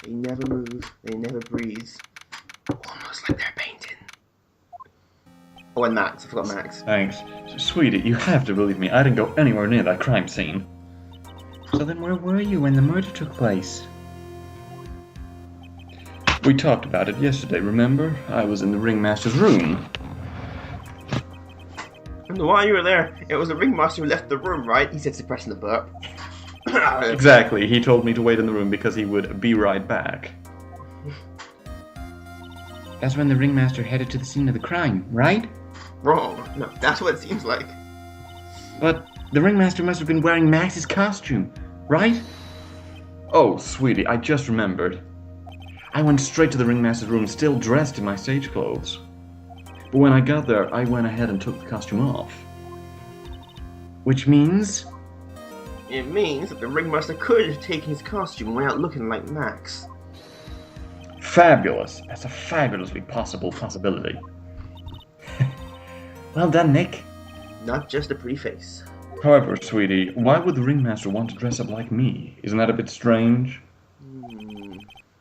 They never move. They never breathe. Almost like they're painting. Oh, and Max. I forgot Max. Thanks. Sweetie, you have to believe me. I didn't go anywhere near that crime scene. So then where were you when the murder took place? We talked about it yesterday, remember? I was in the ringmaster's room. And while you were there, it was the ringmaster who left the room, right? He said, suppressing the burp. Exactly. He told me to wait in the room because he would be right back. That's when the ringmaster headed to the scene of the crime, right? Wrong. No, that's what it seems like. But the ringmaster must have been wearing Max's costume, right? Oh, sweetie, I just remembered. I went straight to the ringmaster's room, still dressed in my stage clothes. But when I got there, I went ahead and took the costume off. Which means... It means that the ringmaster could have taken his costume and went out looking like Max. Fabulous. That's a fabulously possible possibility. Well done, Nick. Not just a pretty face. However, sweetie, why would the ringmaster want to dress up like me? Isn't that a bit strange?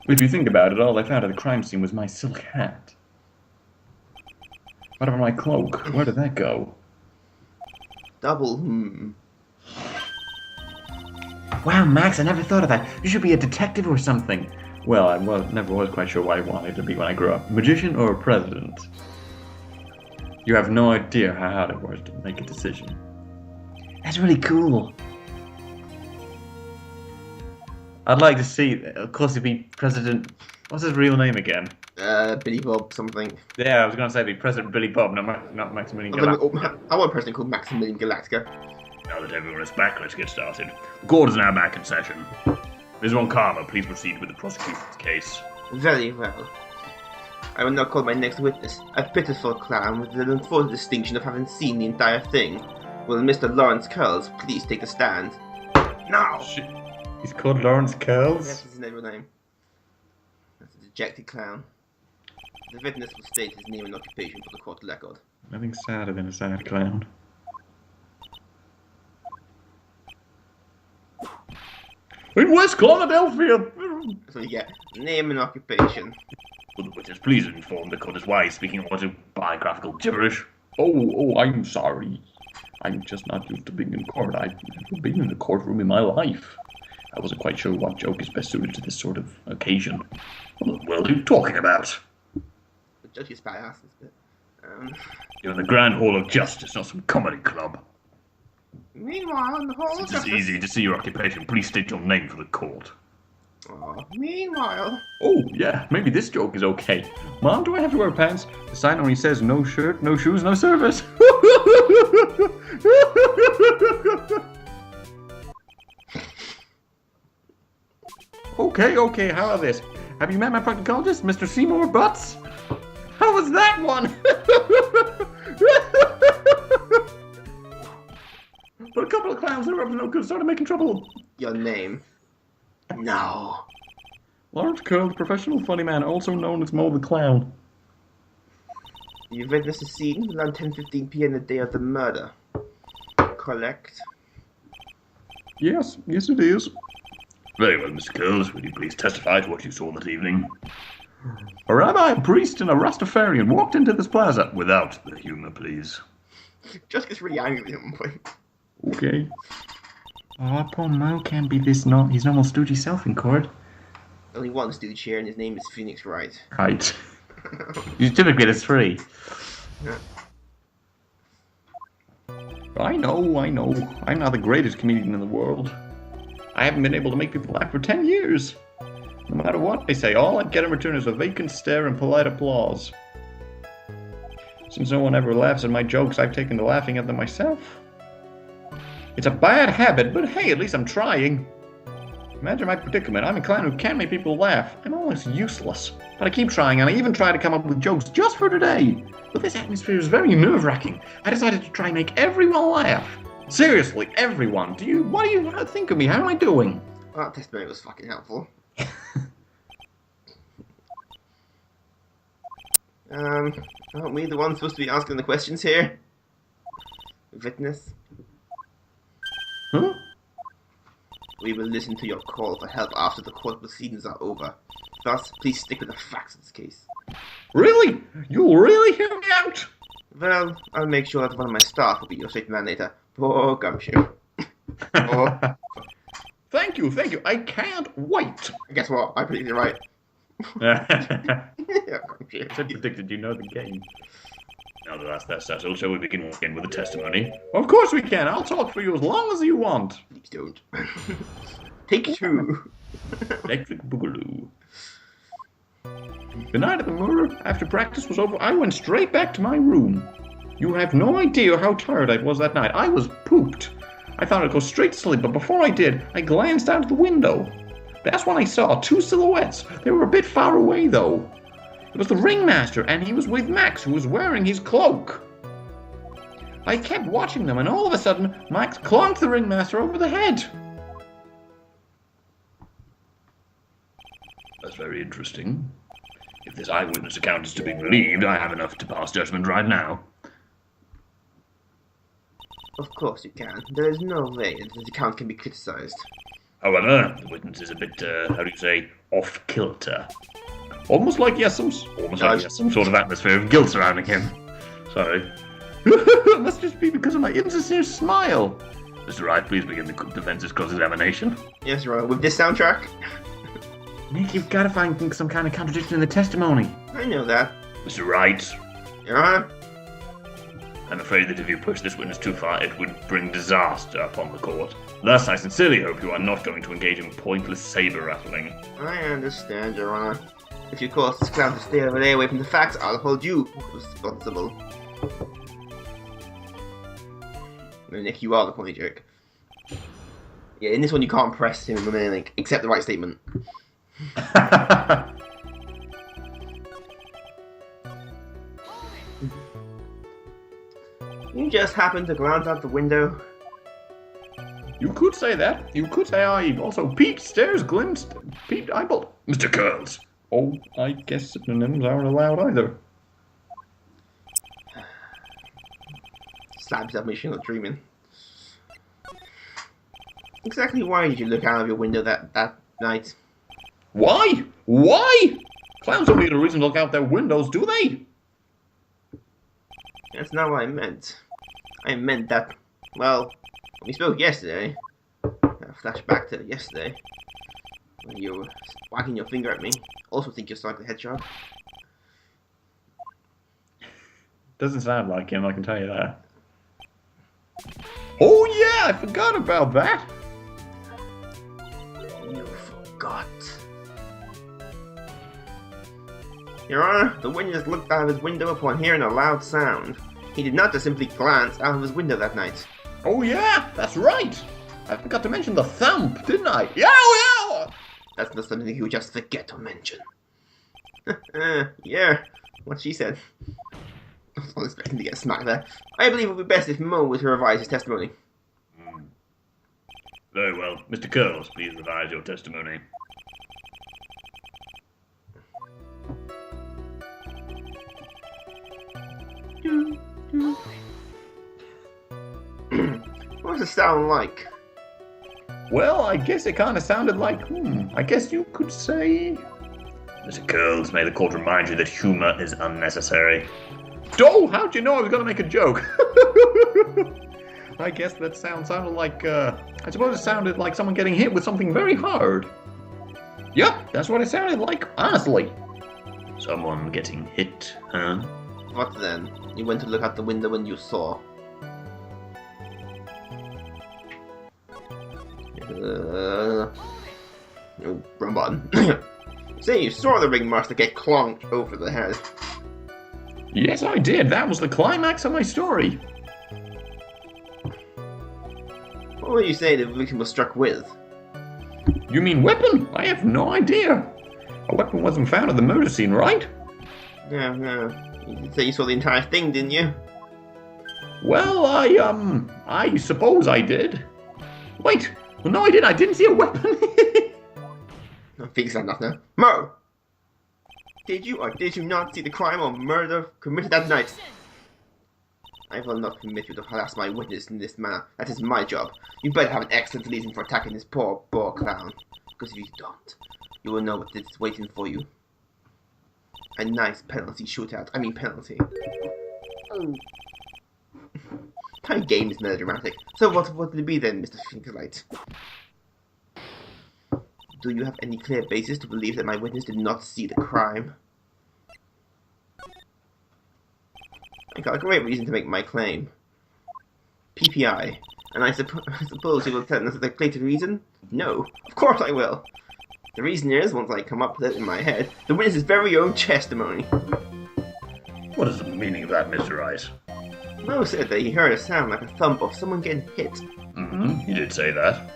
If you think about it, all I found at the crime scene was my silk hat. What about my cloak? Where did that go? Double, Wow, Max, I never thought of that. You should be a detective or something. Well, I never was quite sure what I wanted to be when I grew up. Magician or president? You have no idea how hard it was to make a decision. That's really cool. I'd like to see, of course, he'd be President... What's his real name again? Billy Bob something. Yeah, I was going to say be President Billy Bob, not Maximilian Galactica. I want a person called Maximilian Galactica. Now that everyone is back, let's get started. The court is now back in session. Ms. Ronkarma, please proceed with the prosecution's case. Very well. I will now call my next witness, a pitiful clown with the unfortunate distinction of having seen the entire thing. Will Mr. Lawrence Curls please take the stand? Now! He's called Lawrence Curls? Yes, his real name. That's a dejected clown. The witness will state his name and occupation for the court record. Nothing sadder than a sad clown. In West Philadelphia! So you get name and occupation. Will the witness please inform the court as why he's speaking autobiographical gibberish? Oh, I'm sorry. I'm just not used to being in court. I've never been in a courtroom in my life. I wasn't quite sure what joke is best suited to this sort of occasion. What are you talking about? The judge is badass, isn't it? You're in the Grand Hall of Justice, not some comedy club. Meanwhile, in the Hall of Since it's Justice... easy to see your occupation, please state your name for the court. Meanwhile... Oh, yeah, maybe this joke is okay. Mom, do I have to wear pants? The sign only says no shirt, no shoes, no service. Okay, how about this? Have you met my proctologist, Mr. Seymour Butts? How was that one? But a couple of clowns that were up to no good started making trouble. Your name? No. Lawrence Curl, the professional funny man, also known as Mo the Clown. You witnessed the scene around 10:15 p.m. the day of the murder. Correct? Yes it is. Very well, Mr. Curls, will you please testify to what you saw that evening? A rabbi, a priest, and a Rastafarian walked into this plaza. Without the humor, please. Just gets really angry at one point. Okay. Oh, poor Mo can't be his normal stoogey self in court. Only one stooge here, and his name is Phoenix Wright. Right. You typically get 3. Yeah. I know. I'm not the greatest comedian in the world. I haven't been able to make people laugh for 10 years. No matter what they say, all I get in return is a vacant stare and polite applause. Since no one ever laughs at my jokes, I've taken to laughing at them myself. It's a bad habit, but hey, at least I'm trying. Imagine my predicament. I'm a clown who can't make people laugh. I'm almost useless. But I keep trying, and I even try to come up with jokes just for today. But this atmosphere is very nerve-wracking. I decided to try and make everyone laugh. Seriously, everyone. What do you think of me? How am I doing? Well, that testimony was fucking helpful. Aren't we the ones supposed to be asking the questions here? Witness? Huh? We will listen to your call for help after the court proceedings are over. Thus, please stick with the facts of this case. Really? You'll really hear me out? Well, I'll make sure that one of my staff will be your straight man later. Poor Gumshoe. Oh, Thank you. I can't wait. guess what? I predicted it right. I Gumshoe. predicted you know the game. Now that that's settled, shall we begin again with the testimony? Of course we can. I'll talk for you as long as you want. Please don't. Take two. Electric Boogaloo. The night of the murder, after practice was over, I went straight back to my room. You have no idea how tired I was that night. I was pooped. I thought I'd go straight to sleep, but before I did, I glanced out of the window. That's when I saw two silhouettes. They were a bit far away, though. It was the ringmaster, and he was with Max, who was wearing his cloak. I kept watching them, and all of a sudden, Max clonked the ringmaster over the head. That's very interesting. If this eyewitness account is to be believed, I have enough to pass judgment right now. Of course you can. There is no way that this account can be criticized. However, the witness is a bit, how do you say, off-kilter. Almost like he has some Sort of atmosphere of guilt surrounding him. Sorry. It must just be because of my insincere smile. Mr. Wright, please begin the defense's cross-examination. Yes, Roy. With this soundtrack? Nick, you've got to find some kind of contradiction in the testimony. I know that. Mr. Wright, Your Honor? I'm afraid that if you push this witness too far, it would bring disaster upon the court. Thus, I sincerely hope you are not going to engage in pointless saber-rattling. I understand, Your Honor. If you cause this clown to stay away from the facts, I'll hold you responsible. No, Nick, you are the funny jerk. Yeah, in this one you can't press him with anything except the right statement. You just happened to glance out the window. You could say that. You could say I also peeped, stares, glimpsed, peeped, eyeballed. Mr. Curls. Oh, I guess synonyms aren't allowed either. Slap yourself, make sure you're not dreaming. Exactly why did you look out of your window that night? Why? Why? Clowns don't need a reason to look out their windows, do they? That's not what I meant. I meant that, well, when we spoke yesterday, flashback to yesterday, when you were wagging your finger at me, also think you're Sonic the Hedgehog. Doesn't sound like him, I can tell you that. Oh yeah, I forgot about that. You forgot. Your Honor, the witness looked out of his window upon hearing a loud sound. He did not just simply glance out of his window that night. Oh yeah, that's right. I forgot to mention the thump, didn't I? Yow! That's not something you just forget to mention. Yeah, what she said. I was not expecting to get smacked there. I believe it would be best if Mo were to revise his testimony. Very well. Mr. Curls, please revise your testimony. What does it sound like? Well, I guess it kind of sounded like, I guess you could say... Mr. Curls, may the court remind you that humor is unnecessary. Oh, how'd you know I was going to make a joke? I guess that sounded like, I suppose it sounded like someone getting hit with something very hard. Yep, that's what it sounded like, honestly. Someone getting hit, huh? What then? You went to look out the window when you saw. No, wrong button. Say you saw the ringmaster get clonked over the head. Yes, I did. That was the climax of my story. What would you say the victim was struck with? You mean weapon? I have no idea. A weapon wasn't found at the murder scene, right? No. You did say you saw the entire thing, didn't you? Well, I suppose I did. Wait, well, no I didn't. I didn't see a weapon. I think that's enough now. Mo! Did you or did you not see the crime or murder committed that night? I will not permit you to harass my witness in this manner. That is my job. You better have an excellent reason for attacking this poor clown. Because if you don't, you will know what is waiting for you. A nice penalty shootout. I mean penalty. Oh. My game is melodramatic. So what will it be then, Mr. Phoenix Wright? Do you have any clear basis to believe that my witness did not see the crime? I got a great reason to make my claim. PPI. And I suppose you will tell us the clear reason? No, of course I will. The reason is, once I come up with it in my head, the witness's very own testimony. What is the meaning of that, Mr. Wright? Mo said that he heard a sound like a thump of someone getting hit. Mm-hmm, he did say that.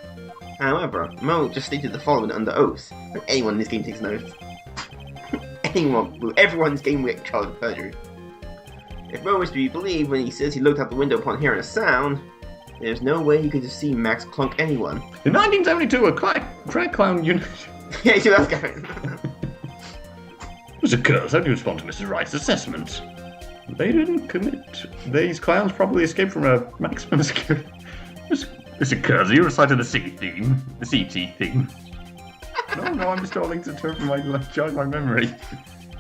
However, Mo just stated the following under oath. And anyone in this game takes notes. Everyone in this game will get charged with perjury. If Mo is to be believed when he says he looked out the window upon hearing a sound, there's no way he could have seen Max clunk anyone. In 1972, a crack clown unit... Yeah, you see that's going. Mr. Curls, how do you respond to Mrs. Wright's assessment? They didn't commit. These clowns probably escaped from a maximum security. Mr. Curls, are you reciting the C theme? The CT theme? No, I'm just calling to turn from jog my memory.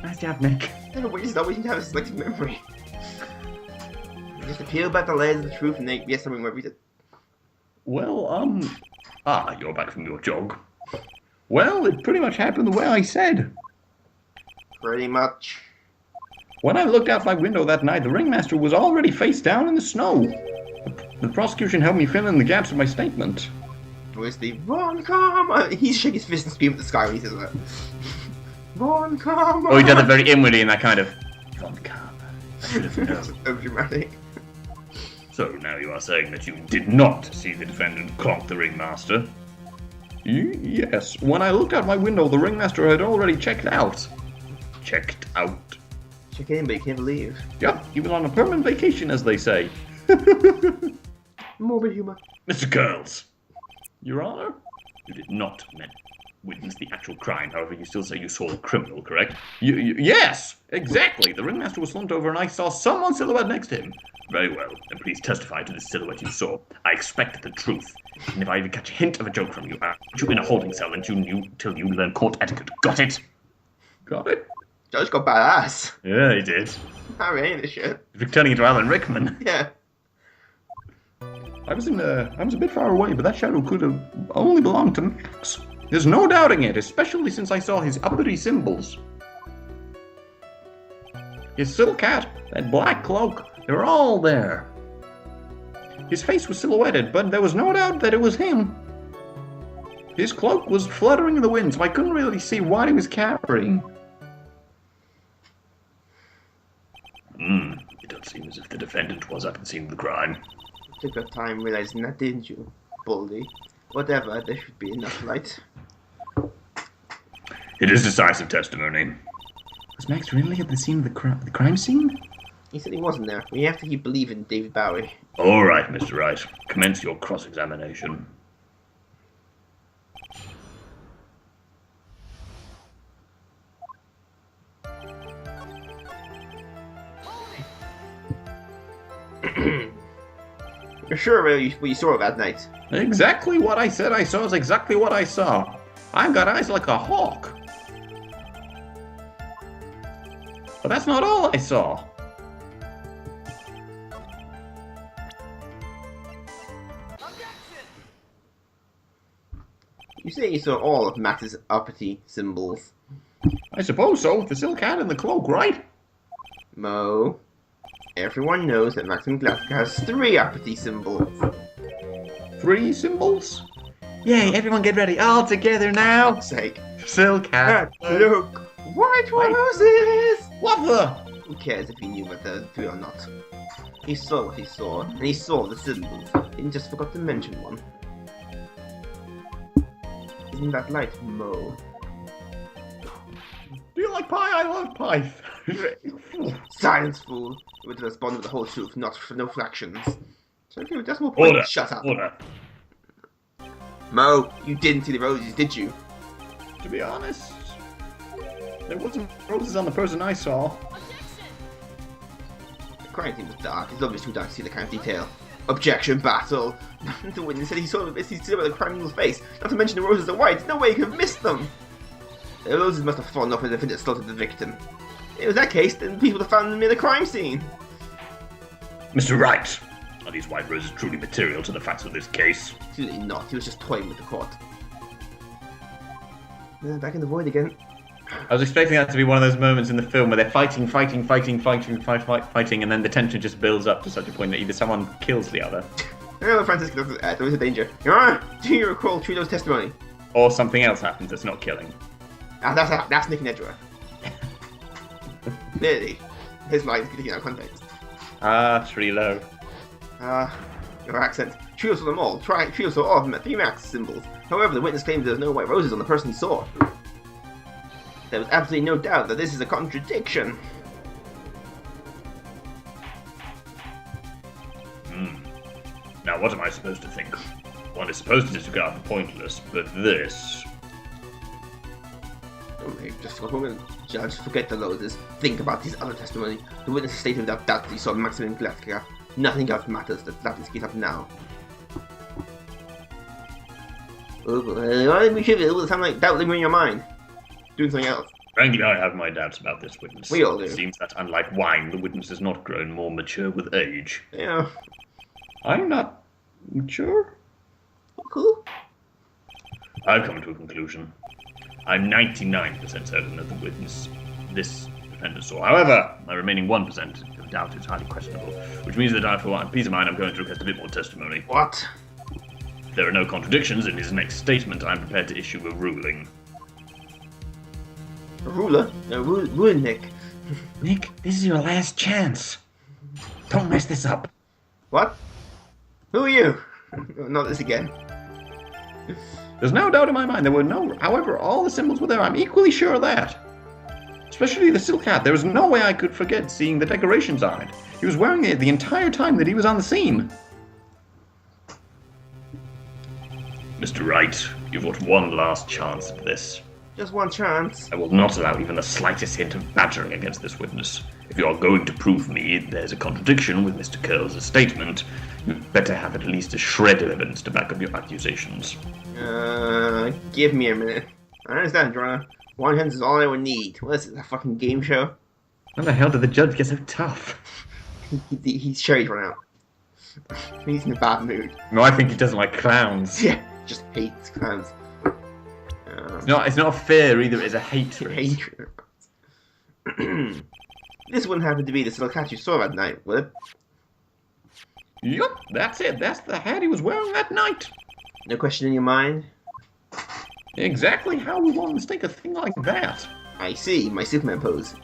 Nice job, Nick. I don't know, he's not waiting to have a selective memory. Just to peel back the layers of the truth and they get something more reason. Well, you're back from your jog. Well, it pretty much happened the way I said. Pretty much. When I looked out my window that night, the ringmaster was already face down in the snow. The prosecution helped me fill in the gaps of my statement. Where's the Ron, come on? He's shaking his fist and screaming at the sky when he says that. Ron, come on! Oh, he does it very inwardly in that kind of... Ron, come. I should have known. So dramatic. So now you are saying that you did not see the defendant clonk the ringmaster? Yes. When I looked out my window, the ringmaster had already checked out. Checked out? Check in, but you can't believe. Yep, he was on a permanent vacation, as they say. Morbid humor. Mr. Curls! Your Honor? You did not witness the actual crime, however you still say you saw the criminal, correct? Yes! Exactly! The ringmaster was slumped over and I saw someone's silhouette next to him. Very well, then please testify to the silhouette you saw. I expect the truth. And if I even catch a hint of a joke from you, I'll put you in a holding cell until you learn court etiquette. Got it? Got it? Judge got badass. Yeah, he did. I'm in this shit. He's turning into Alan Rickman. Yeah. I was a bit far away, but that shadow could have only belonged to Max. There's no doubting it, especially since I saw his uppity symbols. His silk hat, that black cloak, they were all there. His face was silhouetted, but there was no doubt that it was him. His cloak was fluttering in the wind, so I couldn't really see what he was carrying. It does seem as if the defendant was at the scene of the crime. You took your time realizing that, didn't you, Baldy? Whatever, there should be enough light. It is decisive testimony. Was Max really at the scene of the crime scene? He said he wasn't there. We have to keep believing David Bowie. All right, Mr. Wright. Commence your cross-examination. You're sure what you saw that night? Exactly what I said I saw is exactly what I saw. I've got eyes like a hawk. But that's not all I saw. You say you saw all of Max's uppity symbols. I suppose so. The silk hat and the cloak, right? Mo, everyone knows that Maxim Glasgow has 3 uppity symbols. 3 symbols? Yay, everyone get ready. All together now. For sake. Silk hat. Look! White roses! What the? Who cares if he knew whether the 3 or not? He saw what he saw, and he saw the symbols. He just forgot to mention one. Isn't that light, Mo? Do you like pie? I love pie. Silence, fool! You would respond with the whole truth, not for no fractions. So if you just more point, Order. shut up. Order. Mo, you didn't see the roses, did you? To be honest, there wasn't roses on the person I saw. crime scene was dark. It's obviously too dark to see the kind of detail. Objection, battle. The witness said he saw the criminal's face. Not to mention the roses are white. No way he could have missed them. The roses must have fallen off as if it had slaughtered the victim. If it was that case, then people would have found them near the crime scene. Mr. Wright, are these white roses truly material to the facts of this case? Absolutely not. He was just toying with the court. Back in the void again. I was expecting that to be one of those moments in the film where they're fighting, and then the tension just builds up to such a point that either someone kills the other. No, Francisco, there was a danger. Do you recall Trudeau's testimony? Or something else happens that's not killing. That's Nick Edgeworth. Clearly, his line is getting out of context. That's really low. Your accent. Trudeau saw them all. Trudeau saw all of them at 3 max symbols. However, the witness claims there was no white roses on the person he saw. There was absolutely no doubt that this is a contradiction. Now, what am I supposed to think? One is supposed to disregard the pointless, but this... Okay, just for a moment, Judge, forget the roses. Think about his other testimony. The witness stated without doubt that he saw Maximilian Glaska. Nothing else matters. That is case up now. Why we should it sound like doubt lingering in your mind? Doing something else. Frankly, I have my doubts about this witness. We all do. It seems that, unlike wine, the witness has not grown more mature with age. Yeah. I'm not mature. Cool. I've come to a conclusion. I'm 99% certain that the witness this defendant saw. However, my remaining 1% of doubt is highly questionable, which means that I, for one peace of mind, I'm going to request a bit more testimony. What? If there are no contradictions in his next statement, I'm prepared to issue a ruling. A ruler? A ruling, Nick. Nick, this is your last chance. Don't mess this up. What? Who are you? Not this again. There's no doubt in my mind there were no... However, all the symbols were there. I'm equally sure of that. Especially the silk hat. There was no way I could forget seeing the decorations on it. He was wearing it the entire time that he was on the scene. Mr. Wright, you've got one last chance at this. Just one chance. I will not allow even the slightest hint of badgering against this witness. If you are going to prove me there's a contradiction with Mr. Curls' statement, you'd better have at least a shred of evidence to back up your accusations. Give me a minute. I understand, Joanna. One chance is all I would need. What is this, a fucking game show? How the hell did the judge get so tough? He's sure he's run out. He's in a bad mood. No, I think he doesn't like clowns. Yeah, just hates clowns. It's not fear either, it's a hatred. Hatred. This wouldn't happen to be the silk hat you saw that night, would it? Yup, that's it. That's the hat he was wearing that night. No question in your mind? Exactly how would one mistake a thing like that? I see, my Superman pose.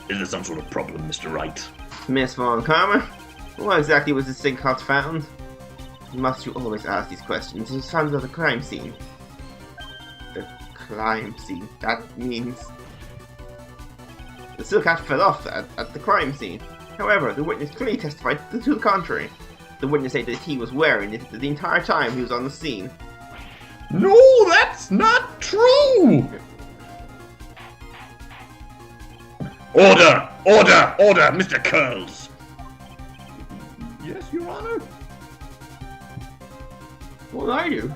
Is there some sort of problem, Mr. Wright? Miss Von Karma? What exactly was this silk hat found? Must you always ask these questions? It was found at the crime scene. The crime scene. That means... The silk hat fell off at the crime scene. However, the witness clearly testified to the contrary. The witness said that he was wearing it the entire time he was on the scene. No, that's not true! Order! Order! Order, Mr. Curls! Yes, Your Honor? What are you?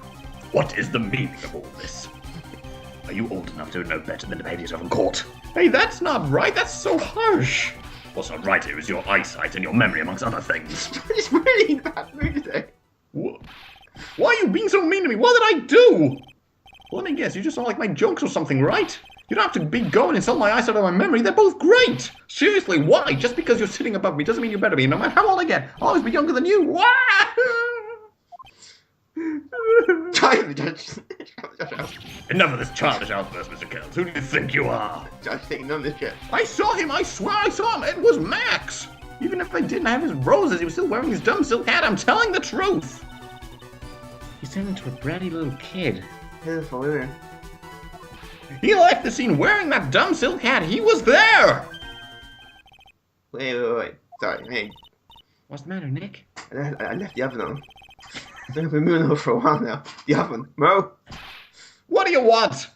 What is the meaning of all this? Are you old enough to know better than to behave yourself in court? Hey, that's not right. That's so harsh. What's not right here is your eyesight and your memory, amongst other things. It's really in a bad mood today. Why are you being so mean to me? What did I do? Well, let me guess. You just don't like my jokes or something, right? You don't have to be going and insult my eyesight or my memory. They're both great. Seriously, why? Just because you're sitting above me doesn't mean you're better than me. No matter how old I get, I'll always be younger than you. Why? Judge. Enough of this childish outburst, Mr. Curls. Who do you think you are? Judge, taking none of this shit. I saw him. I swear I saw him. It was Max. Even if I didn't have his roses, he was still wearing his dumb silk hat. I'm telling the truth. He's turned into a bratty little kid. Pitiful, isn't it? He left the scene wearing that dumb silk hat. He was there. Wait. Sorry, hey. What's the matter, Nick? I left the oven on. I've been moving over for a while now. The oven. Mo? What do you want?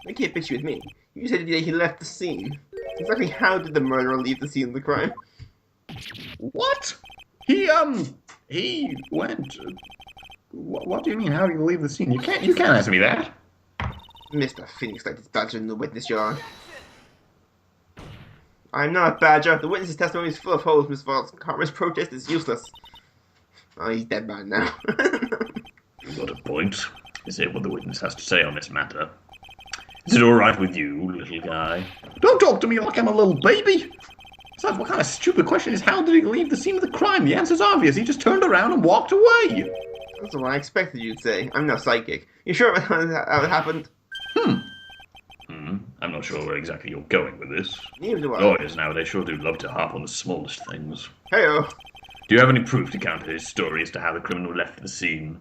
I can't picture with me. You said he left the scene. Exactly how did the murderer leave the scene of the crime? What? He went... What do you mean, how did he leave the scene? You can't ask me that. Mr. Phoenix Wright is badgering the witness, Your Honor. I'm not a badger. The witness's testimony is full of holes, Miss Falls. Karma's protest is useless. Oh, he's dead man now. You've got a point. Is it what the witness has to say on this matter? Is it alright with you, little guy? Don't talk to me like I'm a little baby. Besides, what kind of stupid question is how did he leave the scene of the crime? The answer's obvious. He just turned around and walked away. That's what I expected you'd say. I'm no psychic. You sure about how it happened? I'm not sure where exactly you're going with this. Neither do I. Lawyers nowadays sure do love to harp on the smallest things. Hey-oh. Do you have any proof to counter his story as to how the criminal left the scene?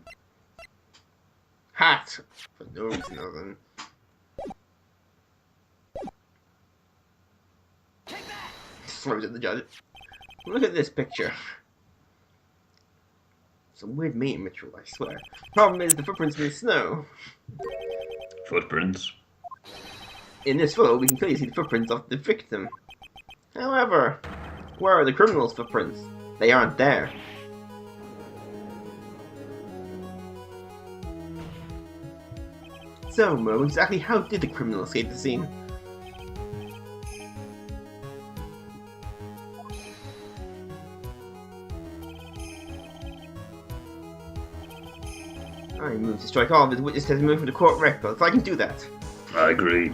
Hat. For no reason other than... Slurs at the judge. Look at this picture. Some weird mating ritual, I swear. Problem is the footprints in the snow. Footprints? In this photo, we can clearly see the footprints of the victim. However, where are the criminal's footprints? They aren't there. So, Mo, exactly how did the criminal escape the scene? I move to strike all of his witness testimony from the court record, if I can do that. I agree.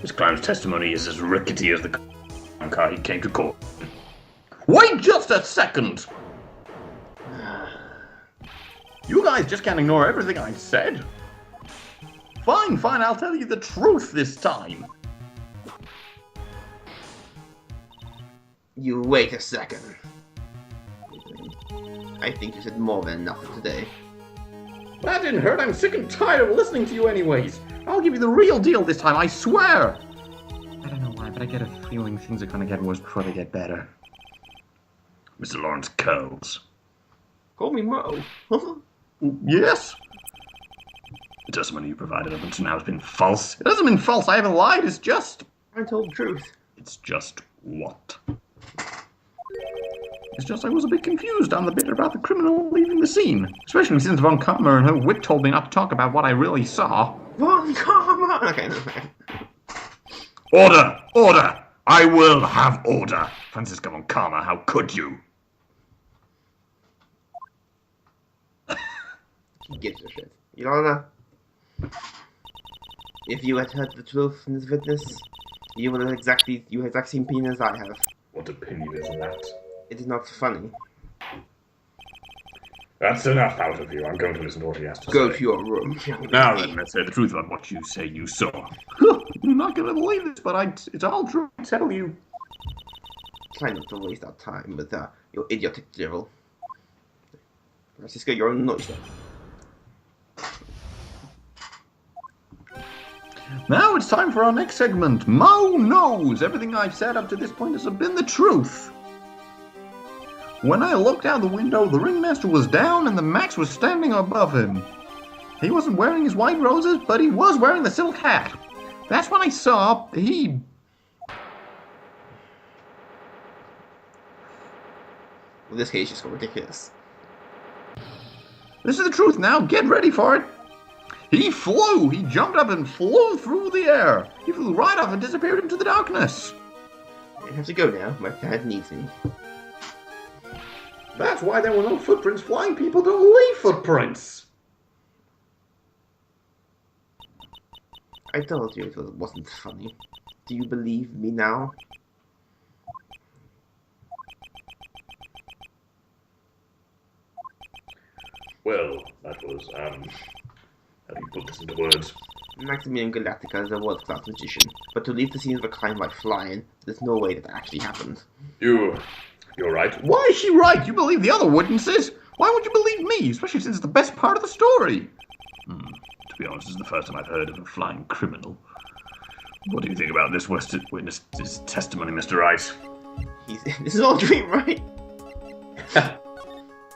This client's testimony is as rickety as the car he came to court. Wait just a second! You guys just can't ignore everything I said. Fine, I'll tell you the truth this time. You wait a second. I think you said more than enough for today. That didn't hurt. I'm sick and tired of listening to you anyways. I'll give you the real deal this time, I swear. I don't know why, but I get a feeling things are gonna get worse before they get better. Mr. Lawrence Curls. Call me Mo. Yes? The testimony you provided up until now has been false. It hasn't been false. I haven't lied. It's just... I told the truth. It's just what? It's just I was a bit confused on the bit about the criminal leaving the scene. Especially since Von Karma and her wit told me not to talk about what I really saw. Von Karma! Okay, no. Order! Order! I will have order! Francisco Von Karma, how could you? He gives a shit. Your Honor, if you had heard the truth from this witness, you would have exactly same opinion as I have. What opinion is that? It is not funny. That's enough out of you. I'm going to listen to what he has to Go say. to your room. Now then, let's say the truth about what you say you saw. You're not gonna believe this, but it's all true. I tell you. Try not to waste our time with your idiotic drivel. Francisco, you're a noise. Now it's time for our next segment. Mo knows. Everything I've said up to this point has been the truth. When I looked out the window, the ringmaster was down and the Max was standing above him. He wasn't wearing his white roses, but he was wearing the silk hat. That's when I saw he... Well, this case just got ridiculous. This is the truth now. Get ready for it. He flew. He jumped up and flew through the air. He flew right off and disappeared into the darkness. I have to go now. My dad needs me. That's why there were no footprints. Flying people don't leave footprints. I told you it wasn't funny. Do you believe me now? Well, that was, how do you put this into words? Maximilian Galactica is a world-class magician, but to leave the scene of a crime by flying, there's no way that actually happened. You're right. Why is she right? You believe the other witnesses? Why would you believe me? Especially since it's the best part of the story. To be honest, this is the first time I've heard of a flying criminal. What do you think about this witness's testimony, Mr. Rice? This is all a dream, right? That's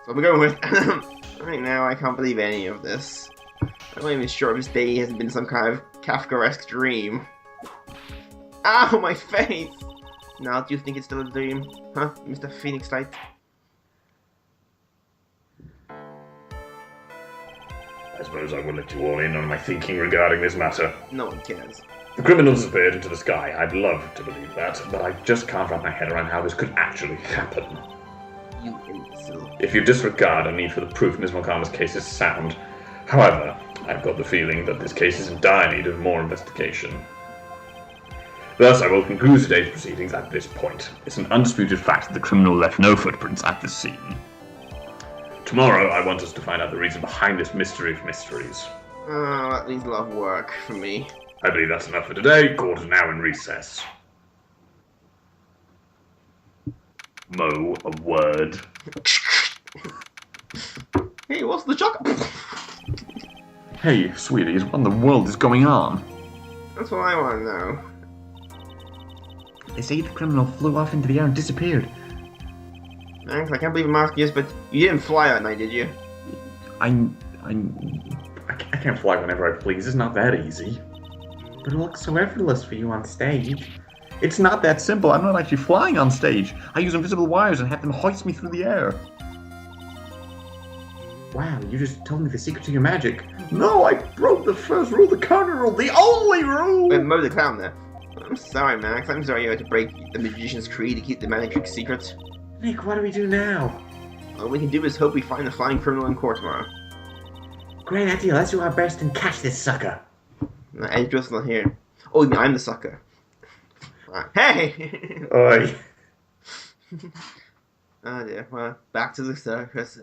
what we're going with. Right now, I can't believe any of this. I'm not even sure if this day has been some kind of Kafkaesque dream. Ow, my face! Now, do you think it's still a dream? Huh, Mr. Phoenix Wright? I suppose I will let you all in on my thinking regarding this matter. No one cares. The criminal disappeared into the sky. I'd love to believe that, but I just can't wrap my head around how this could actually happen. You imbecile. If you disregard a need for the proof, Ms. Mulcahy's case is sound. However, I've got the feeling that this case is in dire need of more investigation. Thus, I will conclude today's proceedings at this point. It's an undisputed fact that the criminal left no footprints at the scene. Tomorrow, I want us to find out the reason behind this mystery of mysteries. Oh, that needs a lot of work for me. I believe that's enough for today. Court is now in recess. Mo, a word. Hey, what's the joke? Hey, sweeties, what in the world is going on? That's what I want to know. They say the criminal flew off into the air and disappeared. Max, I can't believe I'm asking this, but you didn't fly that night, did you? I can't fly whenever I please. It's not that easy. But it looks so effortless for you on stage. It's not that simple. I'm not actually flying on stage. I use invisible wires and have them hoist me through the air. Wow, you just told me the secret to your magic. No, I broke the first rule, the counter rule, the only rule! Wait, Mo the Clown there. I'm sorry, Max. I'm sorry you had to break the magician's creed to keep the magic trick secret. Nick, what do we do now? All we can do is hope we find the flying criminal in court tomorrow. Great idea. Let's do our best and catch this sucker. Edgeworth's not here. Oh, no, I'm the sucker. Hey! Oi. Oh dear. Well, back to the circus.